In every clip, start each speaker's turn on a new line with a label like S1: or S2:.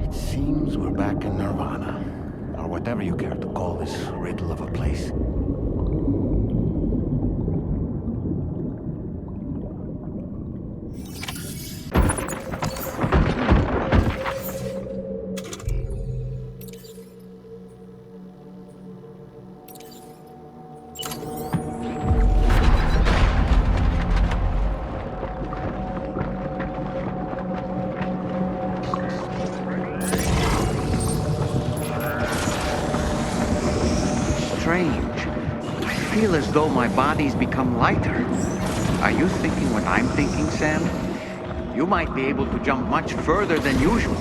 S1: It seems we're back in Nirvana, or whatever you care to call this riddle of a place.
S2: Strange. I feel as though my body's become lighter. Are you thinking what I'm thinking, Sam? You might be able to jump much further than usual.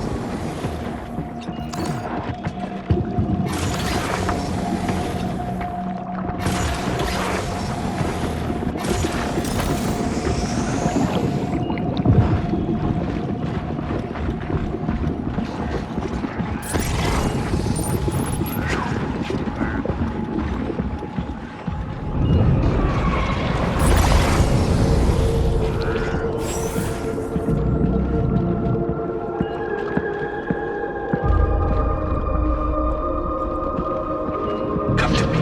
S1: Come to me.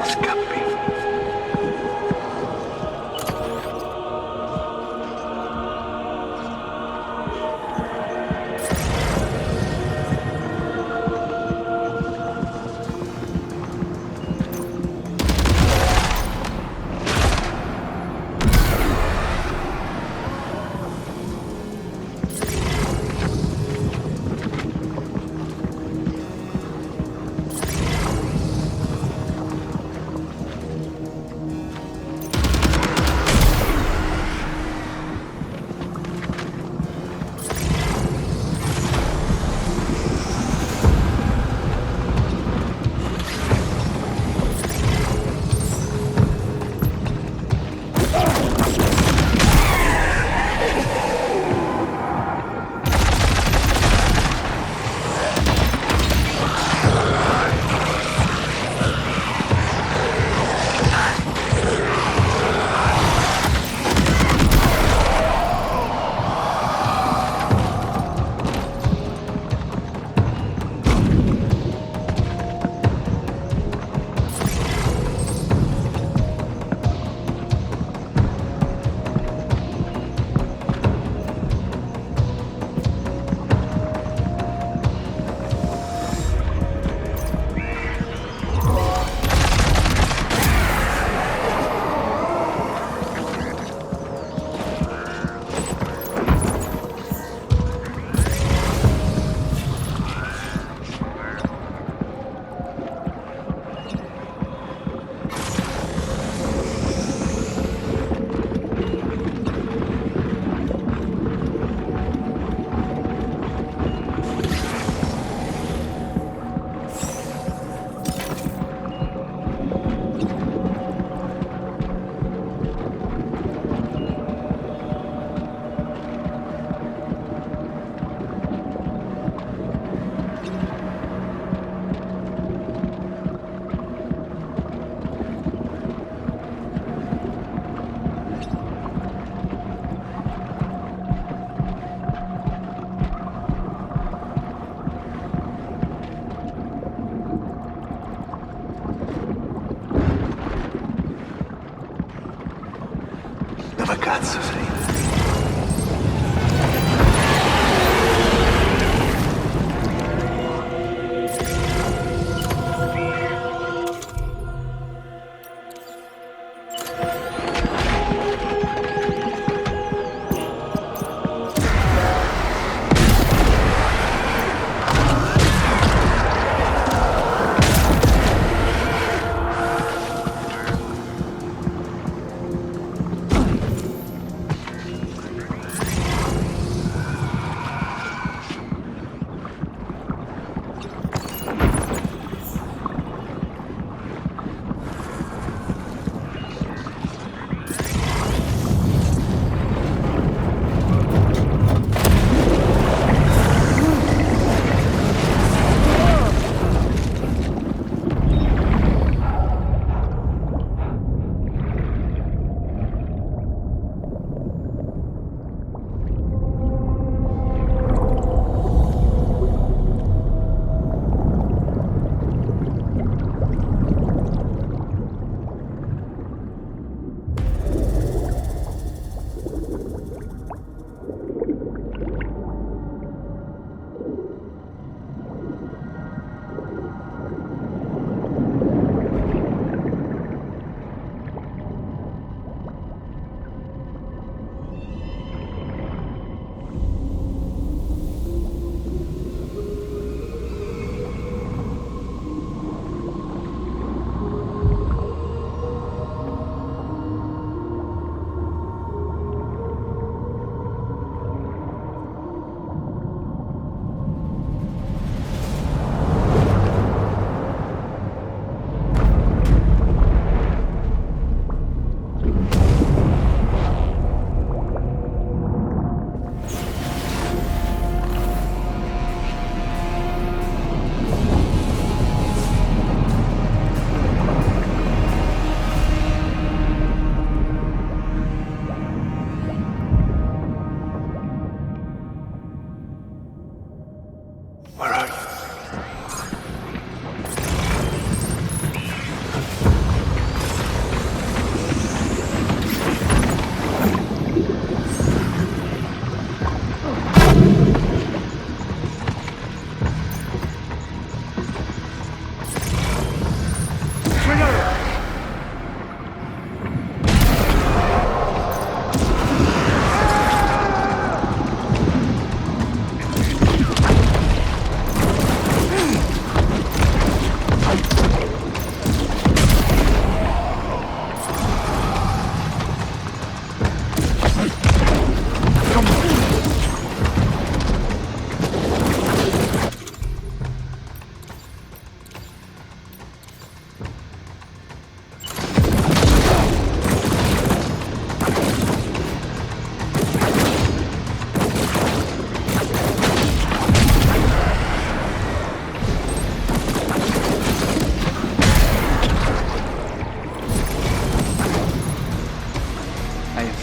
S1: Escape. Dove cazzo sei?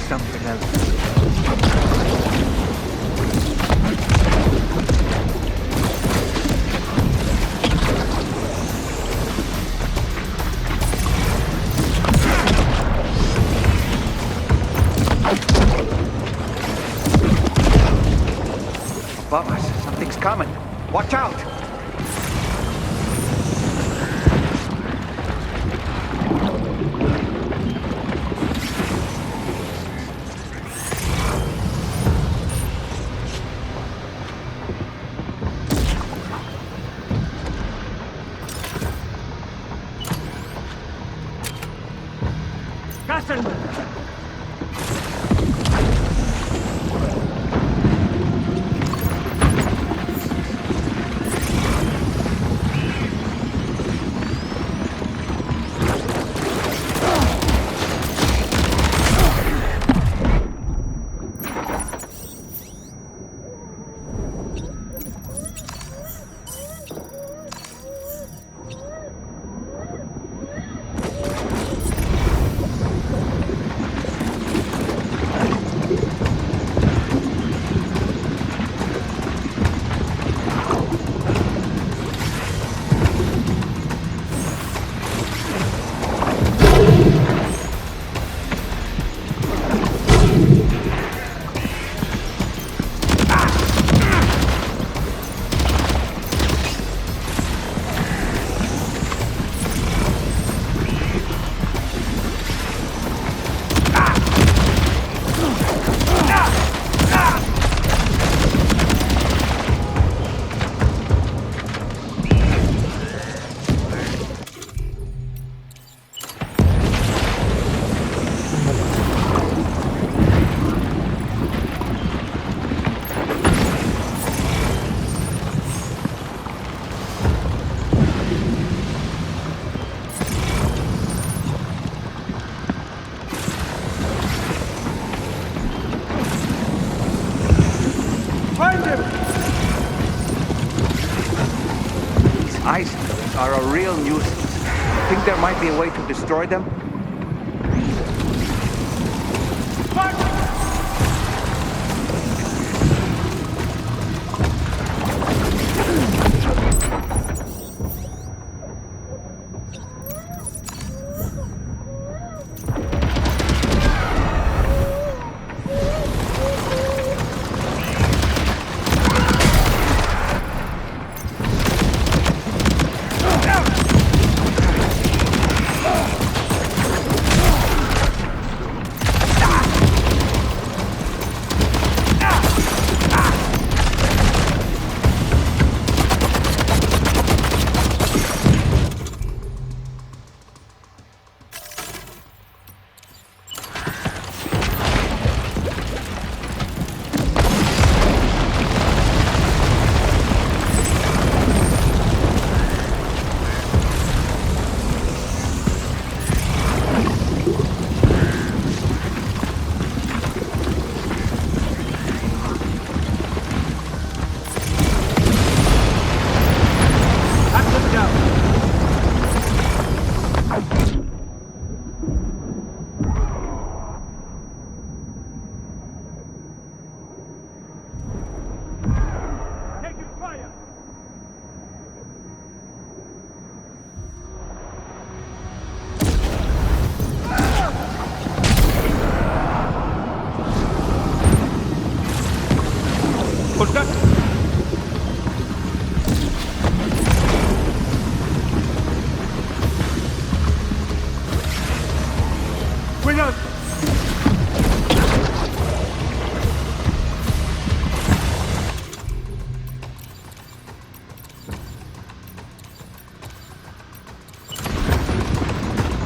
S3: something else.
S2: Above us, something's coming. Watch out!
S3: Castle!
S2: Islanders are a real nuisance. Think there might be a way to destroy them?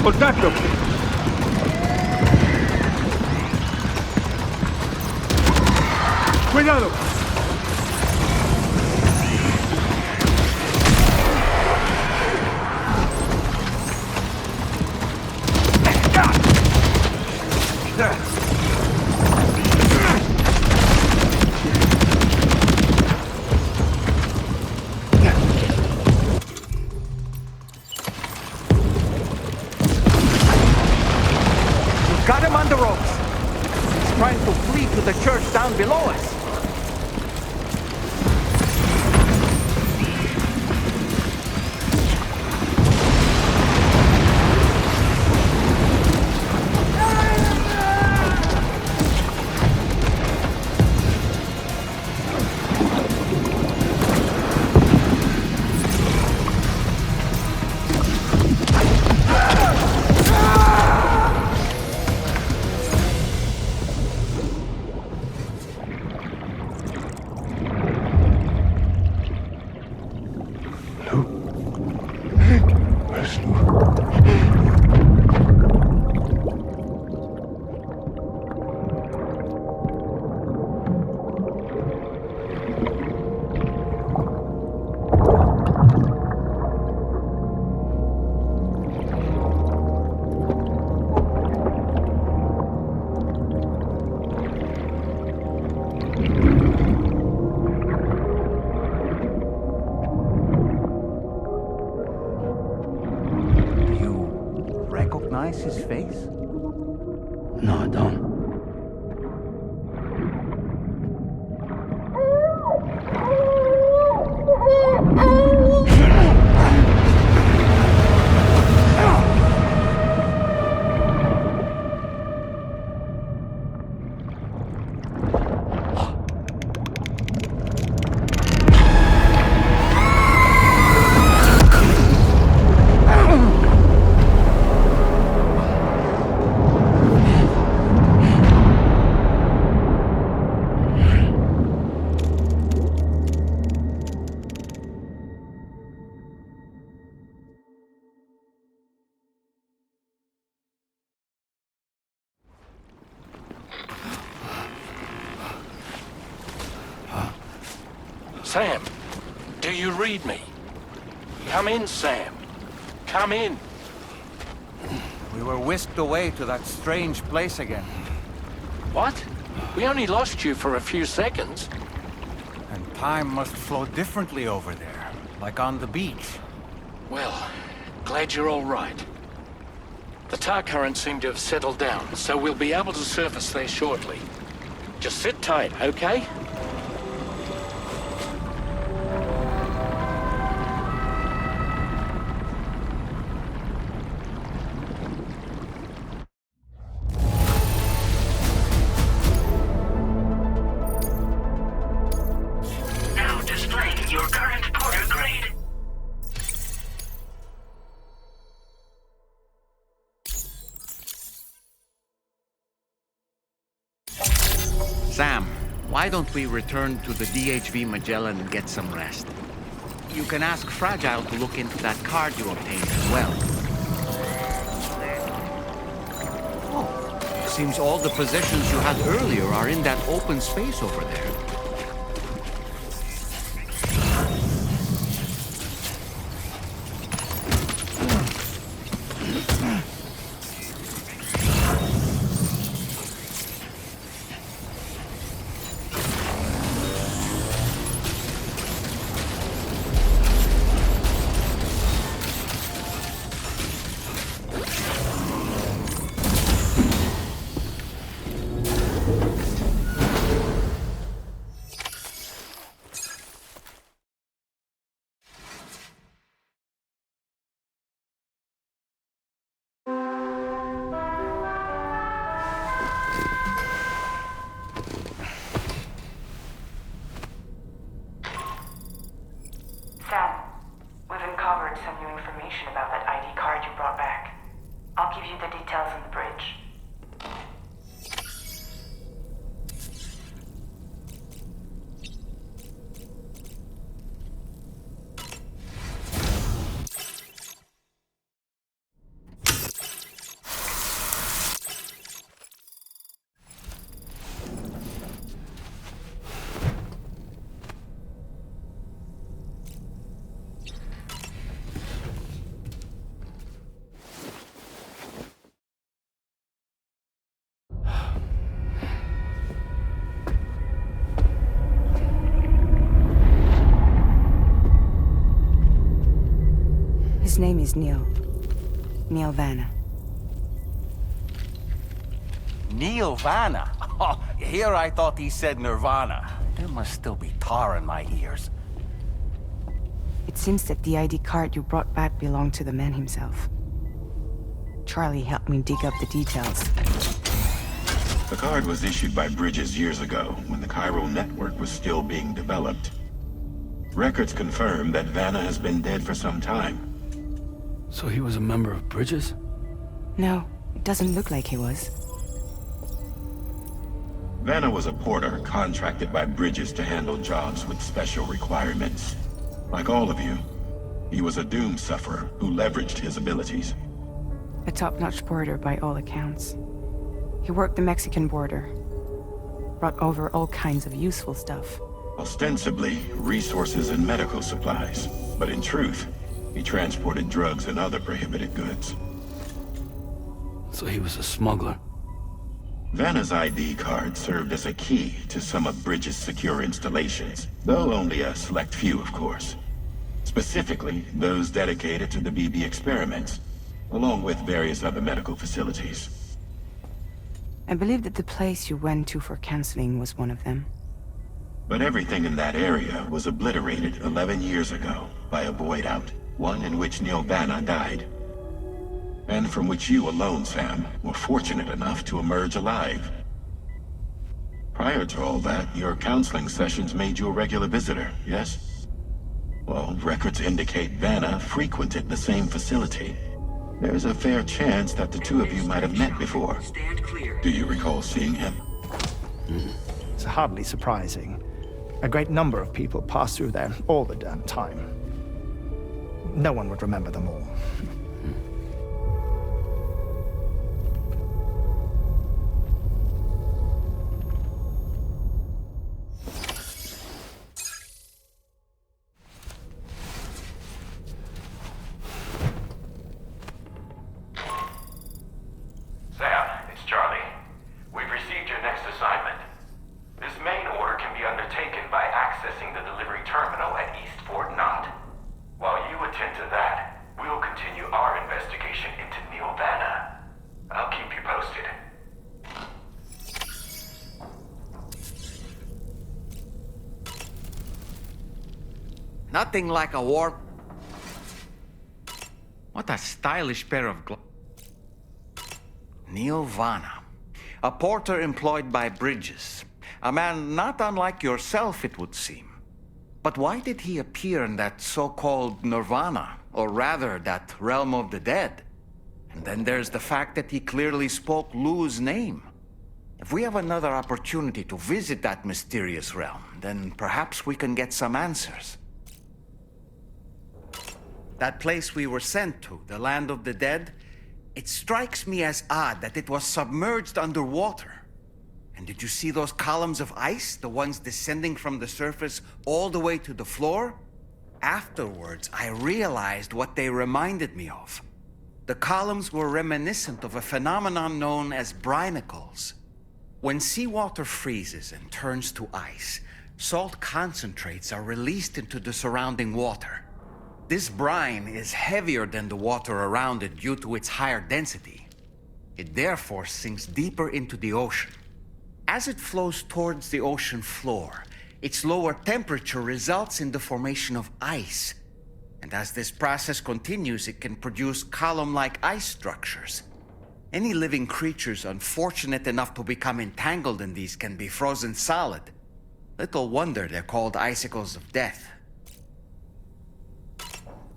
S3: ¡Contacto! ¡Cuidado!
S2: Got him on the ropes. trying to flee to the church down below us. Recognize his face?
S4: No, I don't.
S5: Sam, do you read me? Come in, Sam. Come in.
S2: We were whisked away to that strange place again.
S5: What? We only lost you for a few seconds.
S2: And time must flow differently over there, like on the beach.
S5: Well, glad you're all right. The tar currents seem to have settled down, so we'll be able to surface there shortly. Just sit tight, okay?
S2: Sam, why don't we return to the DHV Magellan and get some rest? You can ask Fragile to look into that card you obtained as well. Oh, seems all the positions you had earlier are in that open space over there.
S6: Sam, we've uncovered some new information about that ID card you brought back. I'll give you the details on the bridge.
S7: His name is Neil. Neil Vanna.
S2: Neil Vanna?
S1: Here I thought he said Nirvana. There must still be tar in my ears.
S7: It seems that the ID card you brought back belonged to the man himself. Charlie helped me dig up the details.
S8: The card was issued by Bridges years ago, when the chiral network was still being developed. Records confirm that Vanna has been dead for some time.
S4: So he was a member of Bridges?
S7: No, it doesn't look like he was.
S8: Vanna was a porter contracted by Bridges to handle jobs with special requirements. Like all of you, he was a doom sufferer who leveraged his abilities.
S7: A top-notch porter by all accounts. He worked the Mexican border. Brought over all kinds of useful stuff.
S8: Ostensibly, resources and medical supplies. But in truth, he transported drugs and other prohibited goods.
S4: So he was a smuggler.
S8: Vanna's ID card served as a key to some of Bridges' secure installations, though only a select few, of course. Specifically, those dedicated to the BB experiments, along with various other medical facilities.
S7: I believe that the place you went to for counseling was one of them.
S8: But everything in that area was obliterated 11 years ago by a void out, one in which Neil Vanna died. And from which you alone, Sam, were fortunate enough to emerge alive. Prior to all that, your counseling sessions made you a regular visitor, yes? Well, records indicate Vanna frequented the same facility. There's a fair chance that the two of you might have met before. Do you recall seeing him?
S3: It's hardly surprising. A great number of people pass through there all the damn time. No one would remember them all.
S9: Sam, it's Charlie. We've received your next assignment. This main order can be undertaken by accessing the delivery terminal at East Fort Knott. While you attend to that, we'll continue our investigation into Neil Vanna. I'll keep you posted.
S2: Nothing like a warp. What a stylish pair of gloves. Neil Vanna, a porter employed by Bridges. A man not unlike yourself, it would seem. But why did he appear in that so-called Nirvana, or rather, that realm of the dead? And then there's the fact that he clearly spoke Lou's name. If we have another opportunity to visit that mysterious realm, then perhaps we can get some answers. That place we were sent to, the land of the dead, it strikes me as odd that it was submerged underwater. And did you see those columns of ice, the ones descending from the surface all the way to the floor? Afterwards, I realized what they reminded me of. The columns were reminiscent of a phenomenon known as brinicles. When seawater freezes and turns to ice, salt concentrates are released into the surrounding water. This brine is heavier than the water around it due to its higher density. It therefore sinks deeper into the ocean. As it flows towards the ocean floor, its lower temperature results in the formation of ice. And as this process continues, it can produce column-like ice structures. Any living creatures unfortunate enough to become entangled in these can be frozen solid. Little wonder they're called icicles of death.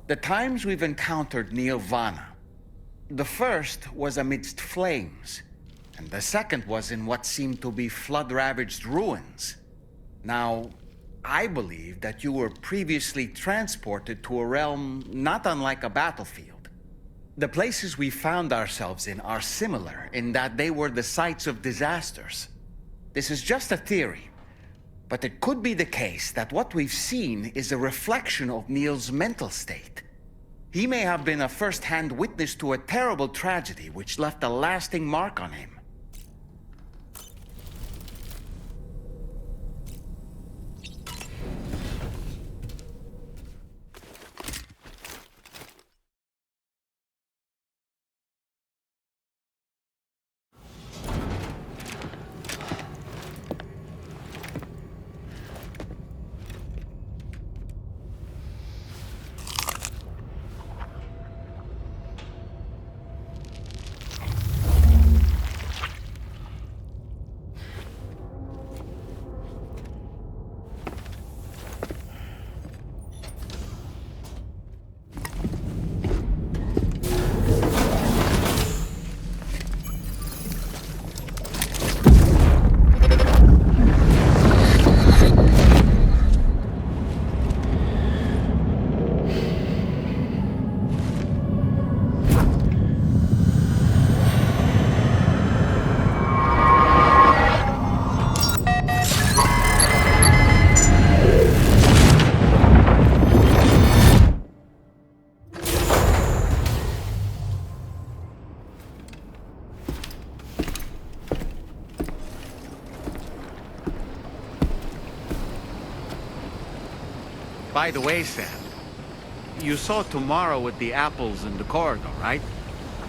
S2: The times we've encountered Neil Vanna, the first was amidst flames, and the second was in what seemed to be flood-ravaged ruins. Now, I believe that you were previously transported to a realm not unlike a battlefield. The places we found ourselves in are similar in that they were the sites of disasters. This is just a theory, but it could be the case that what we've seen is a reflection of Neil's mental state. He may have been a first-hand witness to a terrible tragedy which left a lasting mark on him. By the way, Sam, you saw Tomorrow with the apples in the corridor, right?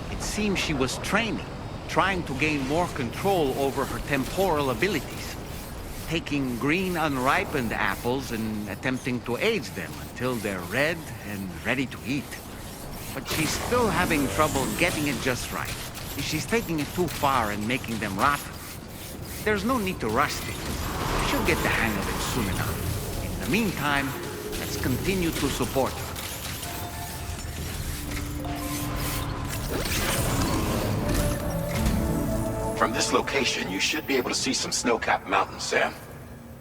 S2: It seems she was training, trying to gain more control over her temporal abilities. Taking green unripened apples and attempting to age them until they're red and ready to eat. But she's still having trouble getting it just right. She's taking it too far and making them rotten. There's no need to rush things. She'll get the hang of it soon enough. In the meantime, let's continue to support her.
S8: From this location, you should be able to see some snow-capped mountains, Sam.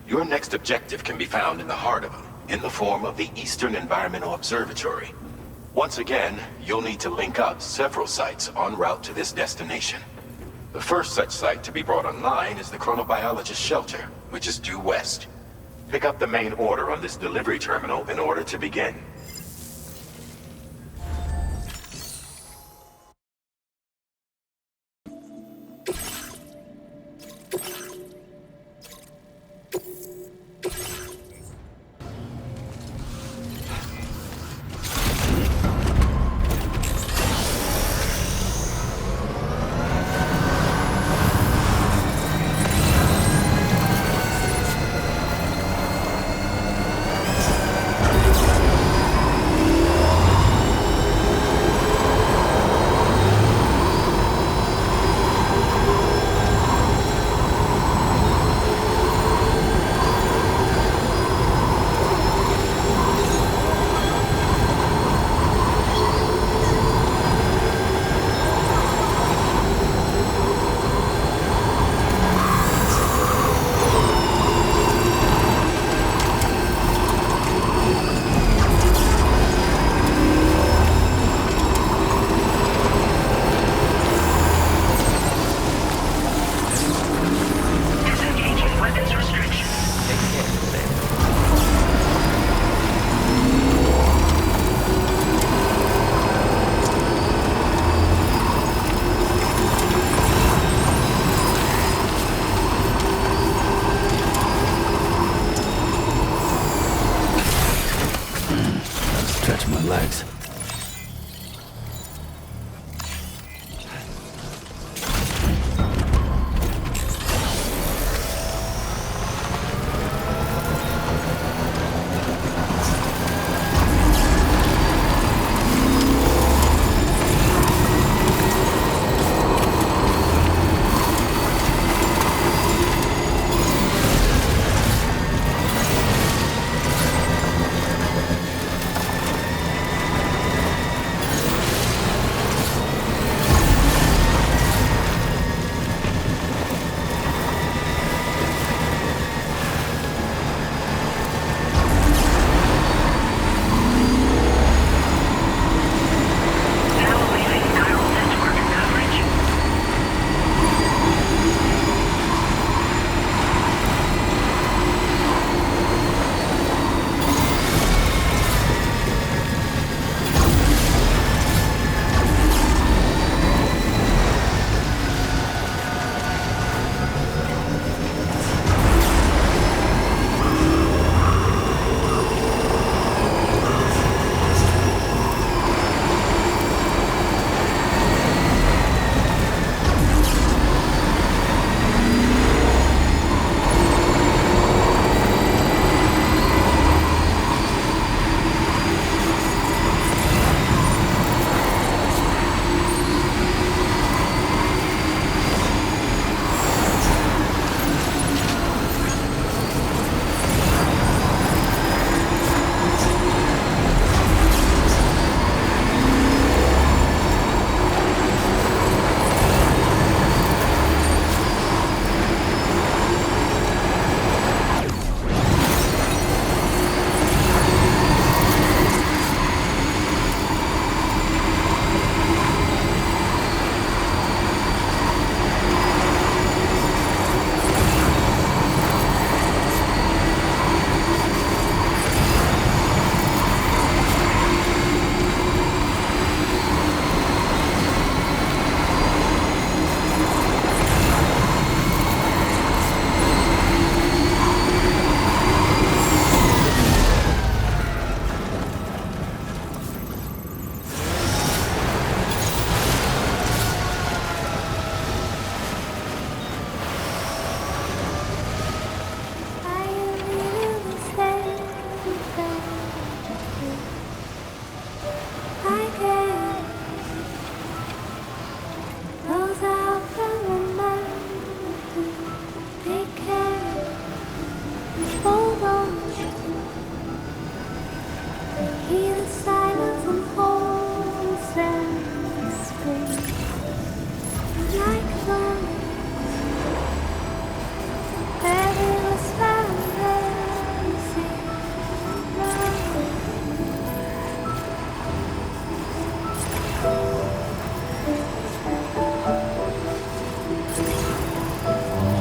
S8: Your next objective can be found in the heart of them, in the form of the Eastern Environmental Observatory. Once again, you'll need to link up several sites en route to this destination. The first such site to be brought online is the Chronobiologist Shelter, which is due west. Pick up the main order on this delivery terminal in order to begin.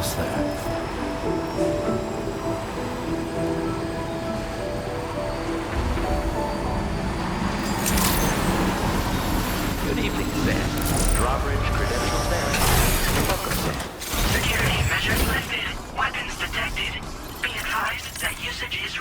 S4: almost there.
S10: Good evening, Sam. Drawbridge credentials verified. Welcome, Sam.
S6: Security measures lifted. Weapons detected. Be advised that usage is...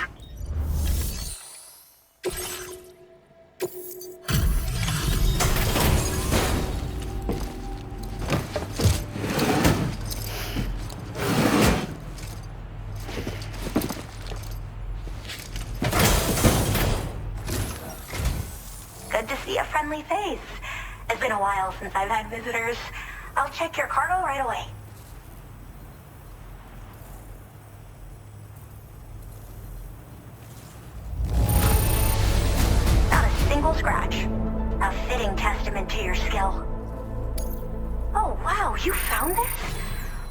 S6: Good to see a friendly face. It's been a while since I've had visitors. I'll check your cargo right away. Not a single scratch. A fitting testament to your skill. Oh, wow, you found this?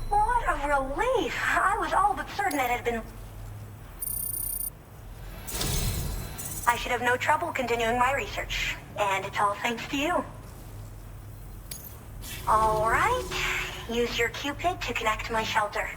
S6: What a relief. I was all but certain it had been... I should have no trouble continuing my research. And it's all thanks to you. All right. Use your Cupid to connect to my shelter.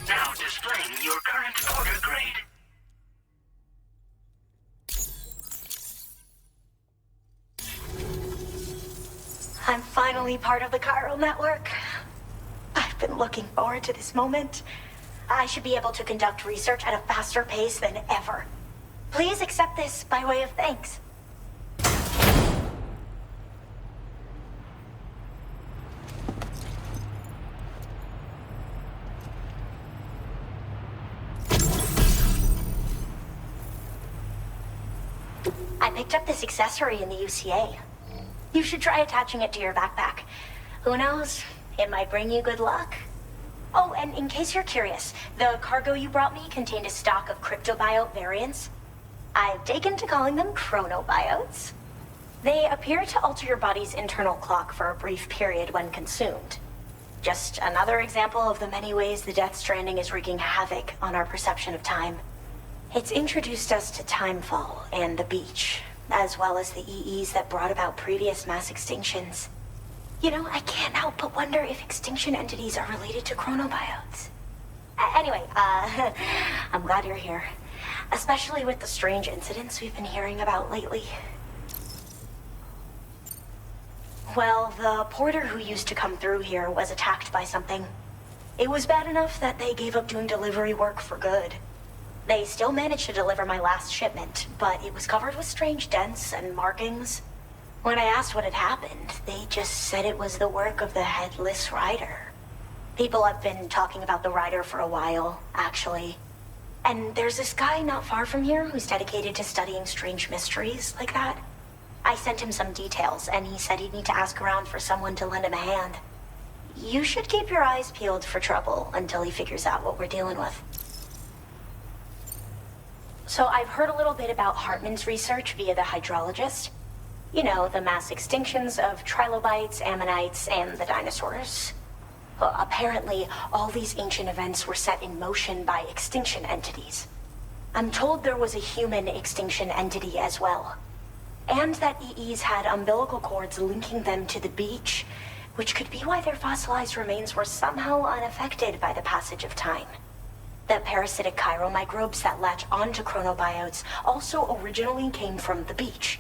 S6: Now displaying your current order grade. I'm finally part of the chiral network. I've been looking forward to this moment. I should be able to conduct research at a faster pace than ever. Please accept this by way of thanks. I picked up this accessory in the UCA. You should try attaching it to your backpack. Who knows? It might bring you good luck. Oh, and in case you're curious, the cargo you brought me contained a stock of cryptobiote variants. I've taken to calling them chronobiotes. They appear to alter your body's internal clock for a brief period when consumed. Just another example of the many ways the Death Stranding is wreaking havoc on our perception of time. It's introduced us to Timefall and the beach, as well as the EEs that brought about previous mass extinctions. You know, I can't help but wonder if extinction entities are related to chronobiotes. Anyway, I'm glad you're here. Especially with the strange incidents we've been hearing about lately. Well, the porter who used to come through here was attacked by something. It was bad enough that they gave up doing delivery work for good. They still managed to deliver my last shipment, but it was covered with strange dents and markings. When I asked what had happened, they just said it was the work of the Headless Rider. People have been talking about the Rider for a while, actually. And there's this guy not far from here who's dedicated to studying strange mysteries like that. I sent him some details, and he said he'd need to ask around for someone to lend him a hand. You should keep your eyes peeled for trouble until he figures out what we're dealing with. So I've heard a little bit about Hartman's research via the hydrologist. You know, the mass extinctions of trilobites, ammonites, and the dinosaurs. Well, apparently, all these ancient events were set in motion by extinction entities. I'm told there was a human extinction entity as well. And that EEs had umbilical cords linking them to the beach, which could be why their fossilized remains were somehow unaffected by the passage of time. The parasitic chiromicrobes that latch onto chronobiotes also originally came from the beach.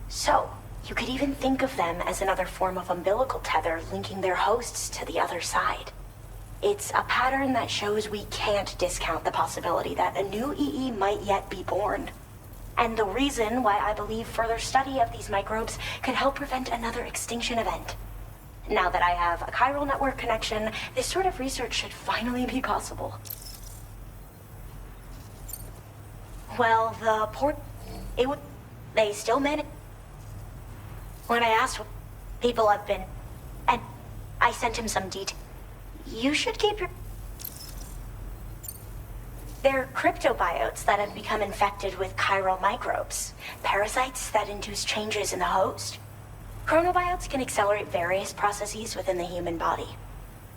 S6: So, you could even think of them as another form of umbilical tether linking their hosts to the other side. It's a pattern that shows we can't discount the possibility that a new EE might yet be born. And the reason why I believe further study of these microbes could help prevent another extinction event. Now that I have a chiral network connection, this sort of research should finally be possible. Well, they still manage. When I asked what people have been, and I sent him some detail. You should keep your... They're cryptobiotes that have become infected with chiral microbes, parasites that induce changes in the host. Chronobiotes can accelerate various processes within the human body.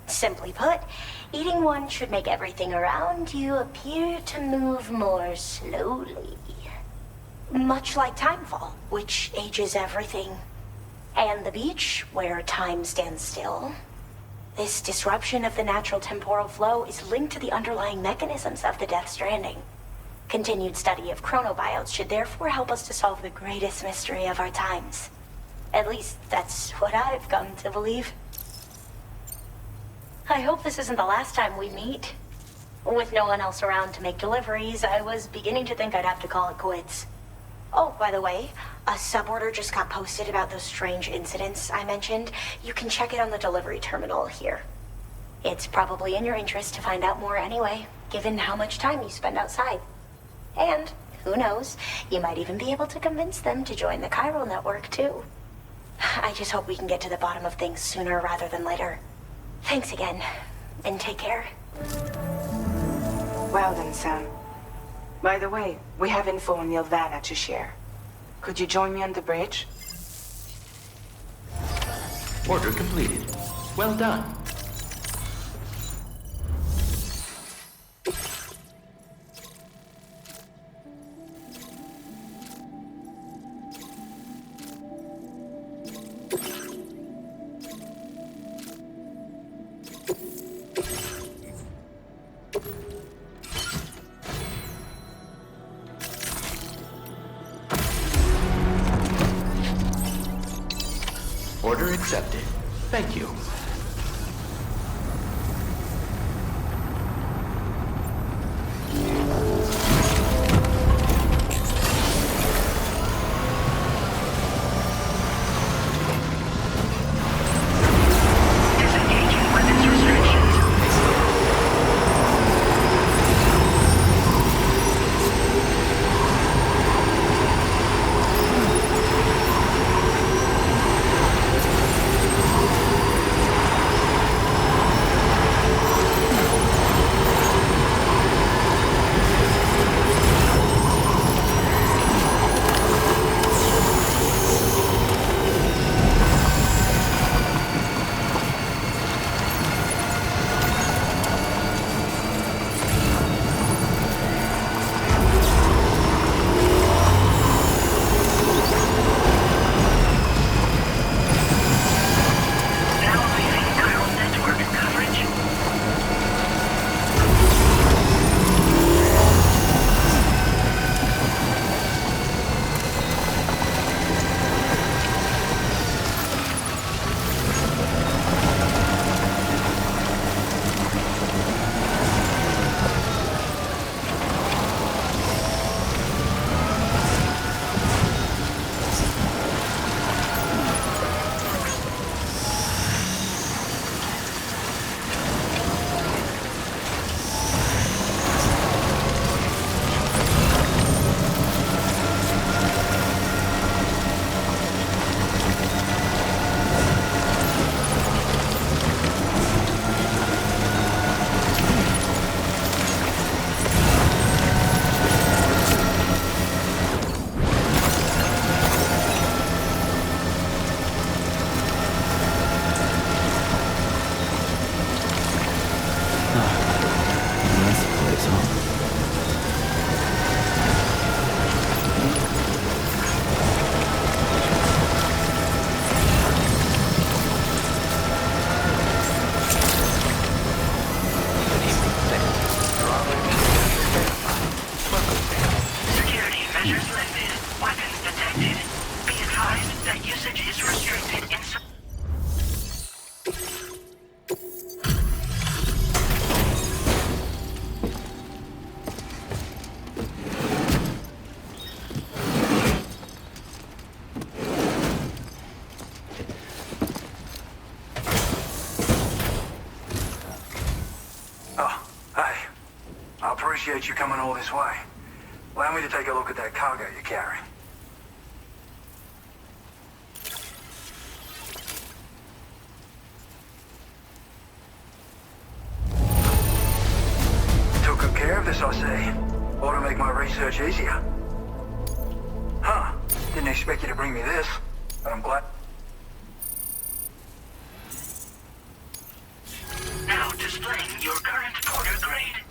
S6: Simply put, eating one should make everything around you appear to move more slowly. Much like timefall, which ages everything. And the beach, where time stands still. This disruption of the natural temporal flow is linked to the underlying mechanisms of the Death Stranding. Continued study of chronobiotes should therefore help us to solve the greatest mystery of our times. At least, that's what I've come to believe. I hope this isn't the last time we meet. With no one else around to make deliveries, I was beginning to think I'd have to call it quits. Oh, by the way, a suborder just got posted about those strange incidents I mentioned. You can check it on the delivery terminal here. It's probably in your interest to find out more anyway, given how much time you spend outside. And, who knows, you might even be able to convince them to join the chiral network, too. I just hope we can get to the bottom of things sooner rather than later. Thanks again, and take care.
S7: Well then, Sam. By the way, we have info on Nilvana to share. Could you join me on the bridge?
S10: Order completed. Well done. Order accepted. Thank you.
S11: appreciate you coming all this way. Allow me to take a look at that cargo you're carrying. Took good care of this, I see. Ought to make my research easier. Huh. Didn't expect you to bring me this, but I'm glad.
S12: Now displaying your current Porter grade.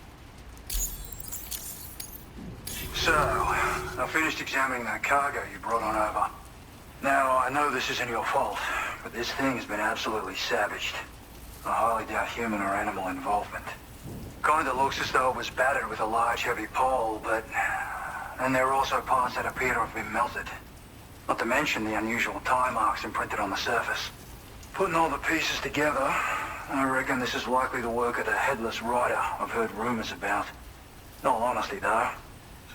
S11: So, I finished examining that cargo you brought on over. Now, I know this isn't your fault, but this thing has been absolutely savaged. I highly doubt human or animal involvement. Kinda looks as though it was battered with a large heavy pole, but... And there are also parts that appear to have been melted. Not to mention the unusual tie marks imprinted on the surface. Putting all the pieces together, I reckon this is likely the work of the headless rider I've heard rumors about. In all honesty, though,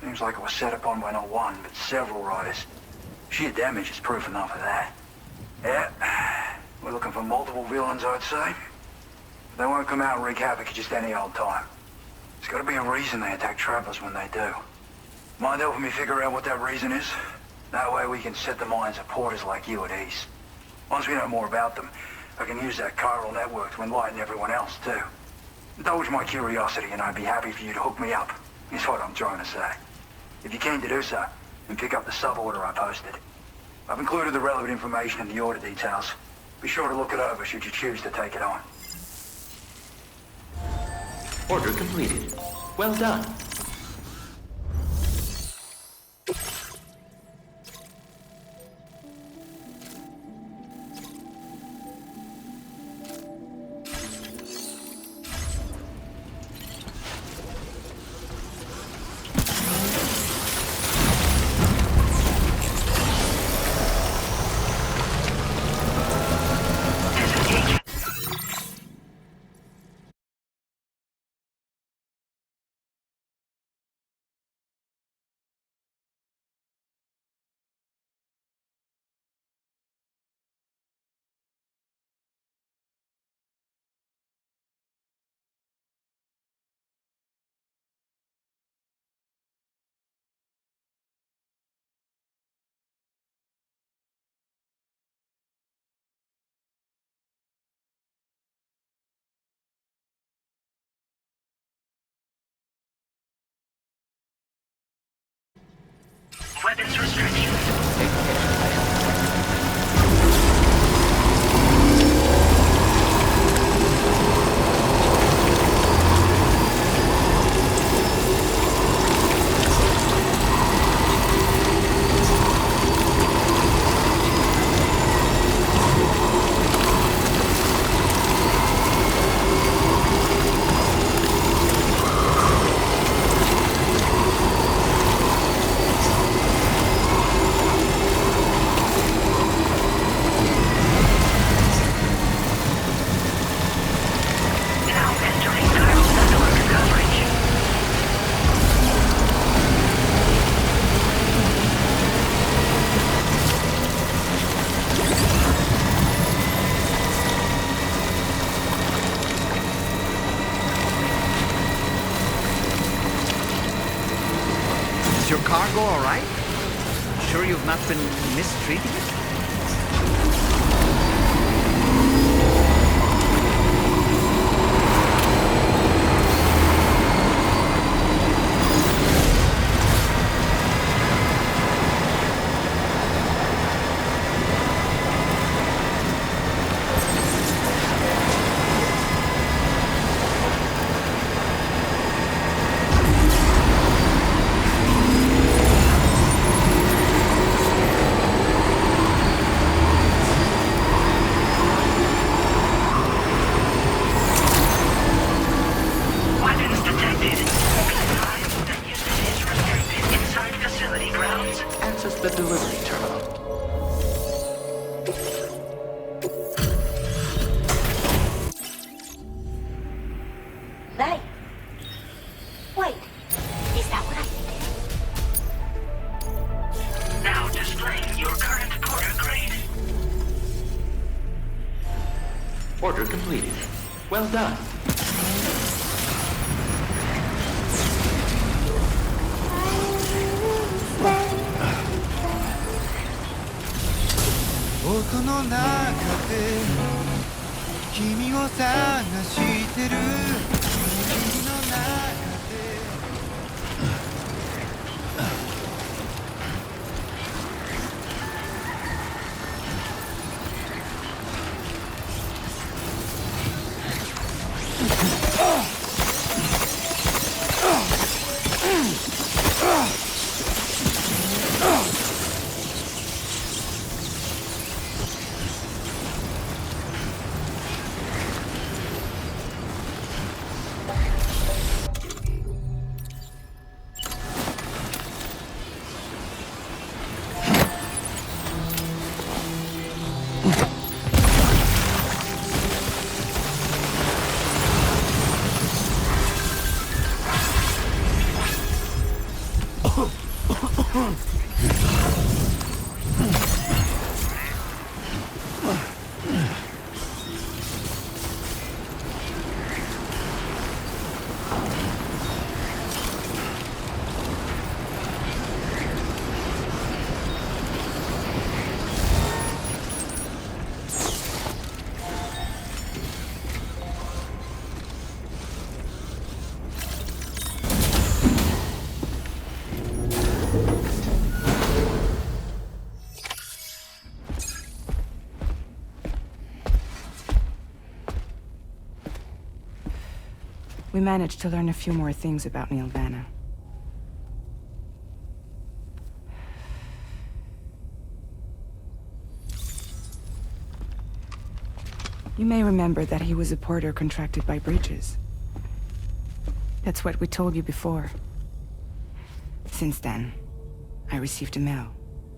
S11: seems like it was set upon by not one, but several riders. Sheer damage is proof enough of that. Yeah, we're looking for multiple villains, I'd say. They won't come out and wreak havoc at just any old time. There's got to be a reason they attack travelers when they do. Mind helping me figure out what that reason is? That way we can set the minds of porters like you at ease. Once we know more about them, I can use that chiral network to enlighten everyone else, too. Indulge my curiosity and I'd be happy for you to hook me up, is what I'm trying to say. If you're keen to do so, then pick up the sub-order I posted. I've included the relevant information in the order details. Be sure to look it over should you choose to take it on.
S10: Order completed. Well done.
S12: Weapons restrictions.
S2: Is your cargo all right? Sure you've not been mistreating it?
S10: Access the delivery terminal.
S6: Hey. Wait. Is that what I think?
S12: Now displaying your current Porter grade.
S10: Order completed. Well done.
S13: その中で君を探してる君の中で
S7: We managed to learn a few more things about Neil Vanna. You may remember that he was a porter contracted by Bridges. That's what we told you before. Since then, I received a mail.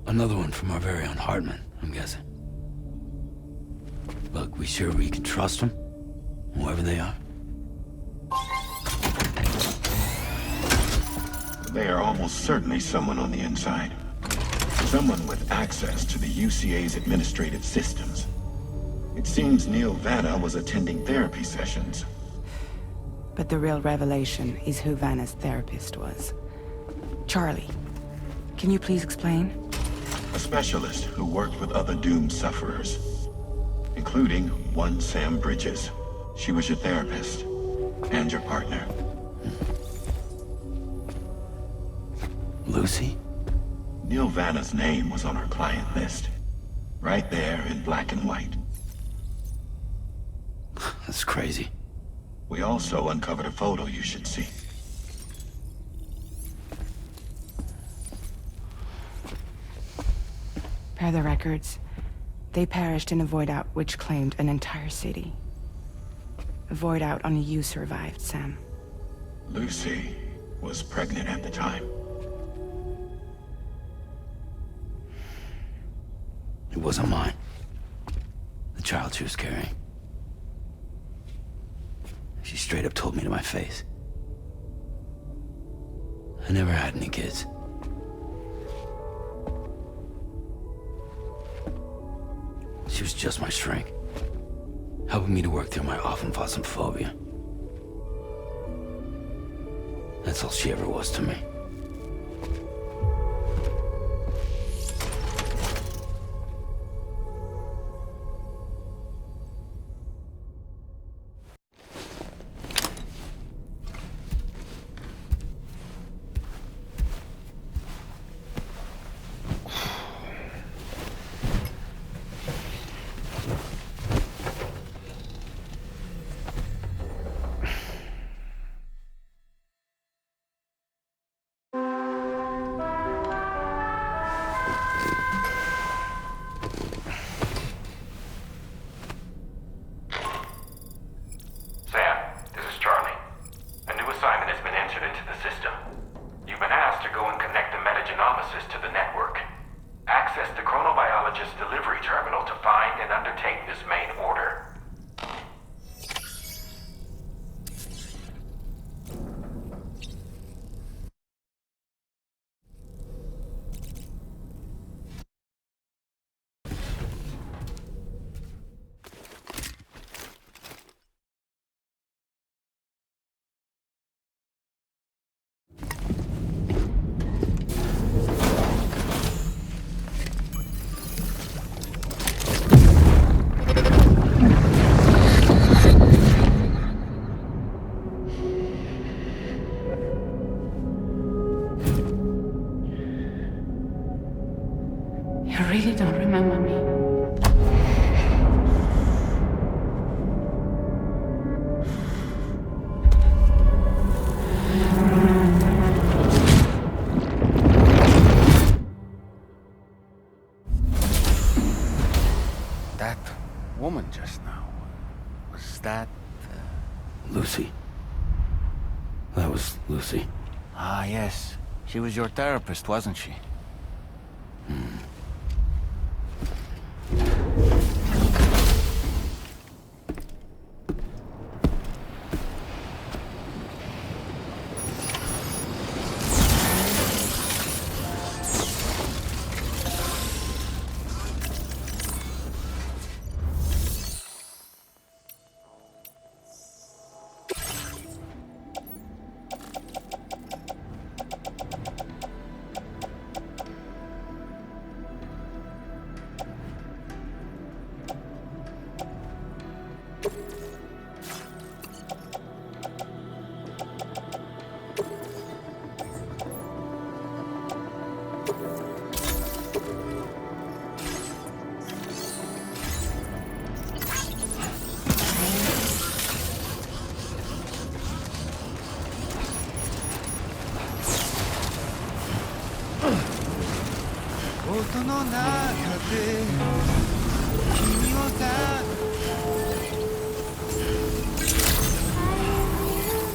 S4: Another one from our very own Hartman, I'm guessing. Look, we sure we can trust them? Whoever they are?
S8: They are almost certainly someone on the inside. Someone with access to the UCA's administrative systems. It seems Neil Vanna was attending therapy sessions.
S7: But the real revelation is who Vanna's therapist was. Charlie, can you please explain?
S8: A specialist who worked with other doomed sufferers, including one Sam Bridges. She was your therapist and your partner.
S4: Lucy?
S8: Neil Vanna's name was on her client list. Right there in black and white.
S4: That's crazy.
S8: We also uncovered a photo you should see.
S7: Per the records, they perished in a void out which claimed an entire city. A void out only you survived, Sam.
S8: Lucy was pregnant at the time.
S4: It wasn't mine. The child she was carrying. She straight up told me to my face. I never had any kids. She was just my shrink, helping me to work through my often phobia. That's all she ever was to me.
S2: woman just now. Was that...
S4: Lucy. That was Lucy.
S2: Ah, yes. She was your therapist, wasn't she?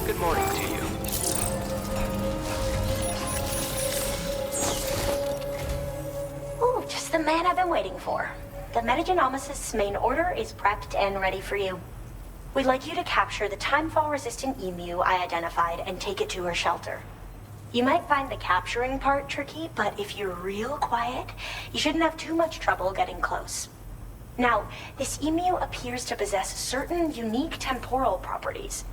S10: Good morning to you.
S6: Ooh, just the man I've been waiting for. The Metagenomicist's main order is prepped and ready for you. We'd like you to capture the timefall-resistant emu I identified and take it to her shelter. You might find the capturing part tricky, but if you're real quiet, you shouldn't have too much trouble getting close. Now, this emu appears to possess certain unique temporal properties.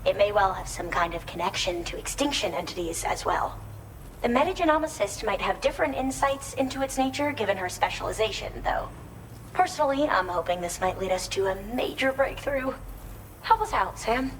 S6: It may well have some kind of connection to extinction entities as well. The Metagenomicist might have different insights into its nature given her specialization, though. Personally, I'm hoping this might lead us to a major breakthrough. Help us out, Sam.